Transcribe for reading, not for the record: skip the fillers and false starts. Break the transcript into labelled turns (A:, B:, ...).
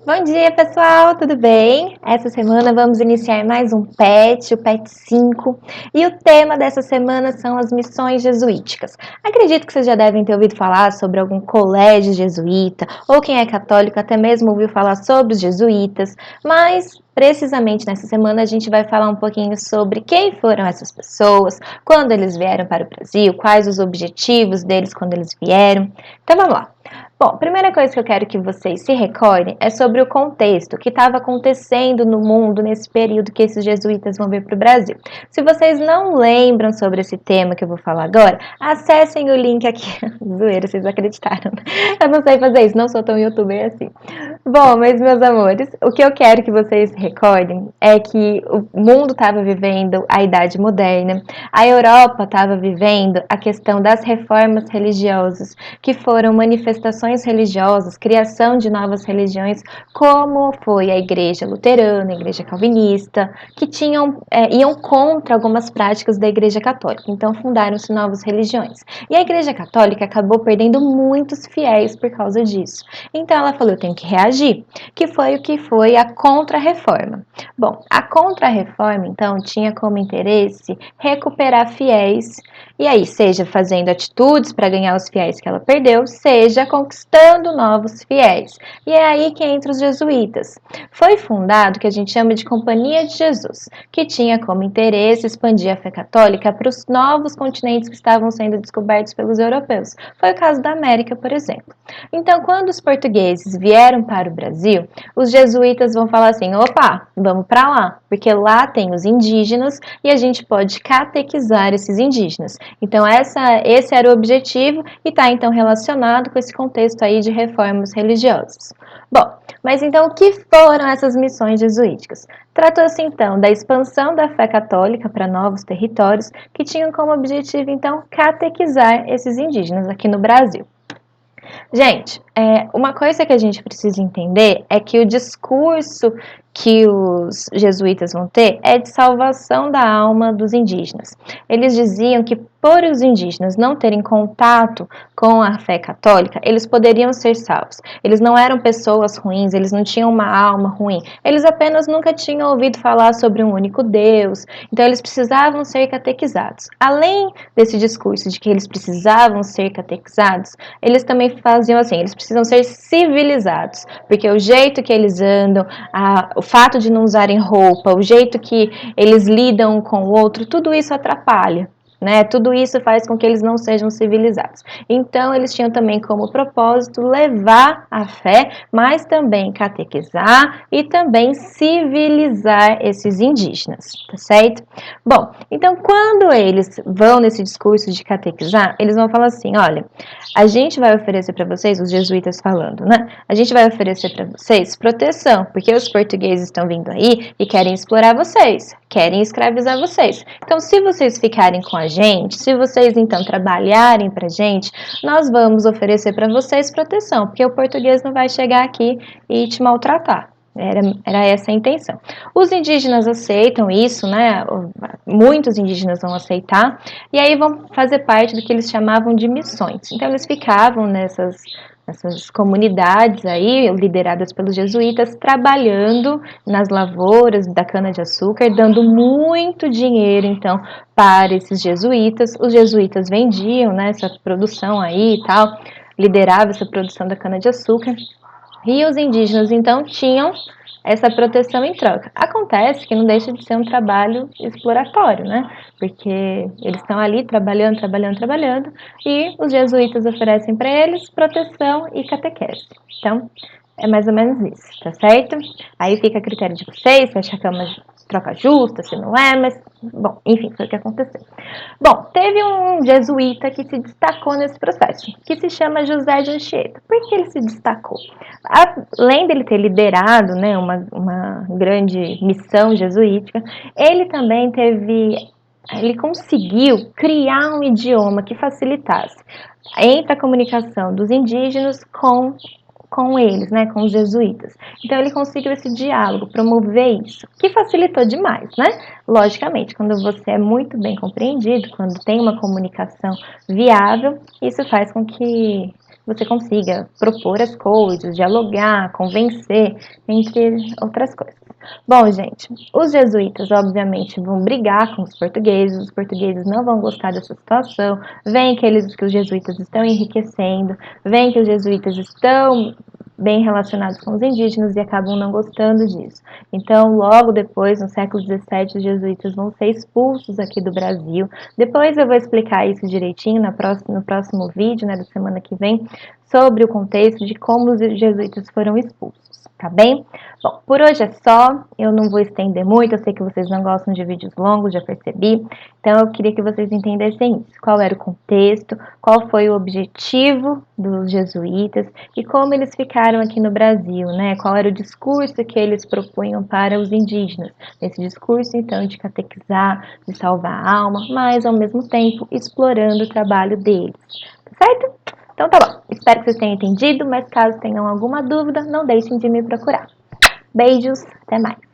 A: Bom dia, pessoal, tudo bem? Essa semana vamos iniciar mais um PET, o PET 5, e o tema dessa semana são as missões jesuíticas. Acredito que vocês já devem ter ouvido falar sobre algum colégio jesuíta, ou quem é católico até mesmo ouviu falar sobre os jesuítas, mas precisamente nessa semana a gente vai falar um pouquinho sobre quem foram essas pessoas, quando eles vieram para o Brasil, quais os objetivos deles quando eles vieram. Então vamos lá. Bom, a primeira coisa que eu quero que vocês se recordem é sobre o contexto que estava acontecendo no mundo nesse período que esses jesuítas vão vir para o Brasil. Se vocês não lembram sobre esse tema que eu vou falar agora, acessem o link aqui. Zoeira, vocês acreditaram. Eu não sei fazer isso, não sou tão youtuber assim. Bom, mas meus amores, o que eu quero que vocês recordem é que o mundo estava vivendo a Idade Moderna, a Europa estava vivendo a questão das reformas religiosas, que foram manifestações religiosas, criação de novas religiões, como foi a Igreja Luterana, a Igreja Calvinista, que iam contra algumas práticas da Igreja Católica. Então fundaram-se novas religiões. E a Igreja Católica acabou perdendo muitos fiéis por causa disso. Então ela falou, eu tenho que reagir, que foi o que foi a Contra-Reforma. Bom, a Contra-Reforma, então, tinha como interesse recuperar fiéis, e aí, seja fazendo atitudes para ganhar os fiéis que ela perdeu, seja conquistando novos fiéis. E é aí que entra os jesuítas. Foi fundado o que a gente chama de Companhia de Jesus, que tinha como interesse expandir a fé católica para os novos continentes que estavam sendo descobertos pelos europeus. Foi o caso da América, por exemplo. Então, quando os portugueses vieram para o Brasil, os jesuítas vão falar assim, opa, vamos para lá, porque lá tem os indígenas e a gente pode catequizar esses indígenas. Então, esse era o objetivo e está então relacionado com esse contexto aí de reformas religiosas. Bom, mas então o que foram essas missões jesuíticas? Tratou-se então da expansão da fé católica para novos territórios que tinham como objetivo então catequizar esses indígenas aqui no Brasil. Gente, uma coisa que a gente precisa entender é que o discurso que os jesuítas vão ter é de salvação da alma dos indígenas. Eles diziam que por os indígenas não terem contato com a fé católica, eles poderiam ser salvos. Eles não eram pessoas ruins, eles não tinham uma alma ruim, eles apenas nunca tinham ouvido falar sobre um único Deus, então eles precisavam ser catequizados. Além desse discurso de que eles precisavam ser catequizados, eles também faziam assim, eles precisam ser civilizados, porque o jeito que eles andam, o fato de não usarem roupa, o jeito que eles lidam com o outro, tudo isso atrapalha. Né? Tudo isso faz com que eles não sejam civilizados. Então, eles tinham também como propósito levar a fé, mas também catequizar e também civilizar esses indígenas, tá certo? Bom, então quando eles vão nesse discurso de catequizar, eles vão falar assim, olha, a gente vai oferecer para vocês, os jesuítas falando, né? A gente vai oferecer para vocês proteção, porque os portugueses estão vindo aí e querem explorar vocês, querem escravizar vocês. Então, se vocês ficarem com a gente, se vocês então trabalharem pra gente, nós vamos oferecer para vocês proteção, porque o português não vai chegar aqui e te maltratar. Era essa a intenção. Os indígenas aceitam isso, né? Muitos indígenas vão aceitar, e aí vão fazer parte do que eles chamavam de missões. Então, eles ficavam nessas comunidades aí, lideradas pelos jesuítas, trabalhando nas lavouras da cana-de-açúcar, dando muito dinheiro, então, para esses jesuítas. Os jesuítas vendiam, né, essa produção aí e tal, liderava essa produção da cana-de-açúcar, e os indígenas, então, tinham essa proteção em troca. Acontece que não deixa de ser um trabalho exploratório, né? Porque eles estão ali trabalhando, trabalhando, trabalhando, e os jesuítas oferecem para eles proteção e catequese. Então, é mais ou menos isso, tá certo? Aí fica a critério de vocês, se achar que é uma troca justa, se não é, mas, bom, enfim, foi o que aconteceu. Bom, teve um jesuíta que se destacou nesse processo, que se chama José de Anchieta. Por que ele se destacou? Além dele ter liderado, né, uma grande missão jesuítica, ele conseguiu criar um idioma que facilitasse entre a comunicação dos indígenas com eles, né, com os jesuítas. Então ele conseguiu esse diálogo, promover isso, que facilitou demais, né? Logicamente, quando você é muito bem compreendido, quando tem uma comunicação viável, isso faz com que você consiga propor as coisas, dialogar, convencer, entre outras coisas. Bom, gente, os jesuítas obviamente vão brigar com os portugueses não vão gostar dessa situação, veem que os jesuítas estão enriquecendo, veem que os jesuítas estão bem relacionados com os indígenas e acabam não gostando disso. Então, logo depois, no século XVII, os jesuítas vão ser expulsos aqui do Brasil. Depois eu vou explicar isso direitinho no próximo vídeo, né, da semana que vem, sobre o contexto de como os jesuítas foram expulsos, tá bem? Bom, por hoje é só, eu não vou estender muito, eu sei que vocês não gostam de vídeos longos, já percebi, então eu queria que vocês entendessem isso, qual era o contexto, qual foi o objetivo dos jesuítas e como eles ficaram aqui no Brasil, né? Qual era o discurso que eles propunham para os indígenas, esse discurso então de catequizar, de salvar a alma, mas ao mesmo tempo explorando o trabalho deles, tá certo? Então tá bom, espero que vocês tenham entendido, mas caso tenham alguma dúvida, não deixem de me procurar. Beijos, até mais!